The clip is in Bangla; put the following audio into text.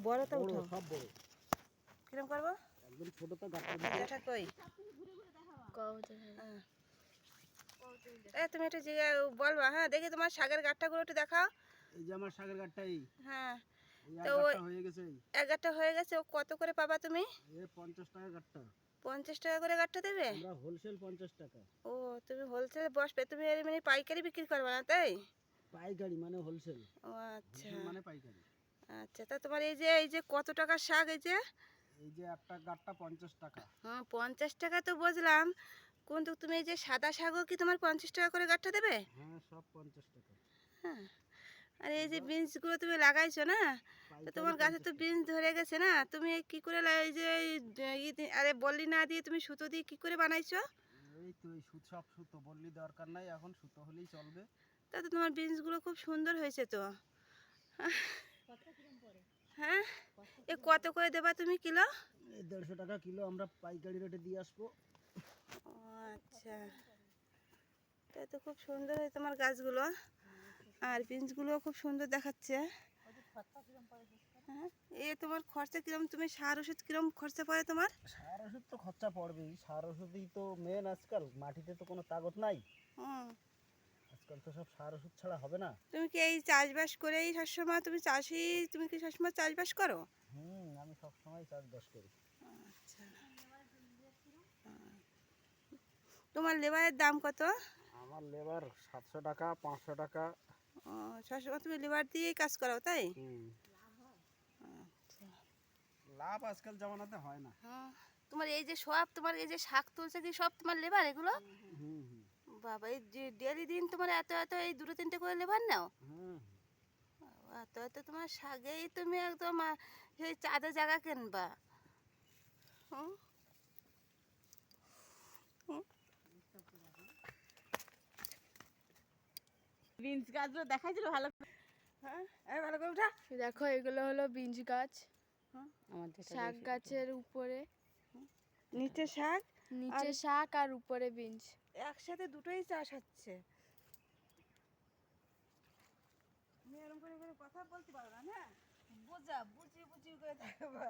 বড়টা বড় উঠাও। সব বড়। কিরম করবো? একদম ছোটটা গাঁটটা জ্যাঠা কই? হ্যাঁ। তুমি একটু বলবা, হ্যাঁ দেখি তোমার শাকের গাঁটটাগুলো একটু দেখাও। এই যে আমার শাকের গাঁটটা এই হ্যাঁ, এক তো ওই গাঁটটা হয়ে গেছে। এক গাঁটটা হয়ে গেছে, ও কত করে পাবা তুমি? 50 টাকা গাঁটটা। 50 টাকা করে গাঁটটা দেবে? আমরা হোলসেল 50 টাকা। ও, তুমি হোলসেলে বসবে, তুমি এর মানে পাইকারি বিক্রি করবে না তাই? পাইকারি মানে হোলসেল। ও আচ্ছা হোলসেল মানে পাইকারি। আচ্ছা, তা তোমার এই যে কত টাকার শাক এই যে? এই যে একটা গাঁটটা 50 টাকা। হ্যাঁ, 50 টাকা তো বুঝলাম, কিন্তু তুমি এই যে সাদা শাকও কি তোমার 50 টাকা করে গাঁটটা দেবে? হ্যাঁ, সব 50 টাকা। হ্যাঁ, আর এই যে বিনসগুলো তুমি লাগাইছো না, তো পাইকারি তোমার গাছে 50 তো টাকা। বিনস ধরে গেছে না, তুমি কি করে এই যে আরে বল্লি না দিয়ে তুমি সুতো দিয়ে কি করে বানাইছো? এই তো এই সব সুতো বললি দরকার নাই, এখন সুতো হলেই চলবে। তা তো তোমার বিনসগুলো খুব সুন্দর হয়েছে তো। হ্যাঁ, এ কত করে দেবা তুমি কিলো? এই 150 টাকা কিলো আমরা পাইকারি রেটে দিয়ে আসবো। ও আচ্ছা, তাই তো খুব সুন্দর হয়েছে তোমার গাছগুলো, আর বিনসগুলো খুব সুন্দর দেখাচ্ছে। হ্যাঁ, তোমার খরচা কিরম, তুমি সার ওষুধ কিরম খরচা পড়ে তোমার? সার ওষুধ তো খরচা পড়বেই, সার ওষুধই তো মেন আজকাল। মাটিতে তো কোনো তাগত নাই হুম, আজকাল, তো সব সার ওষুধ ছাড়া হবে না। তুমি কি এই চাষবাস করেই সবসময় তুমি চাষি, তুমি কি সবসময় চাষবাস করো? আমি সবসময় চাষবাস করি। আচ্ছা, তোমার লেবারের দাম কত? আমার লেবার 700 টাকা, 500 টাকা। ও, সবসময় তুমি লেবার দিয়েই কাজ করো তাই? আচ্ছা। লাভ আজকাল জামানাতে হয় না। হ্যাঁ, তোমার এই যে তোমার এই যে শাক তুলছে কি সব তোমার লেবার এগুলো? হুম হুম বাবা, এই যে ডেলি দিন তোমার এত এত এই 2-3টে করে লেবার নাও? হুম বাবা, এত এত তোমার শাকেই তুমি একদম সেই চাঁদে জায়গা কিনবা। হুম, হুম। বিনস গাছগুলো দেখাইছিল ভালো করে। হ্যাঁ, ভালো করে উঠা। দেখো এগুলো হলো বিনস গাছ, হ্যাঁ, শাক গাছের উপরে, নিচে শাক নিচে শাক আর উপরে বিনস। একসাথে দুটোই চাষ হচ্ছে। তুমি এরকম করে কথা বলতে পারো না, না বুঝিয়ে বুঝিয়ে করে থাকবা।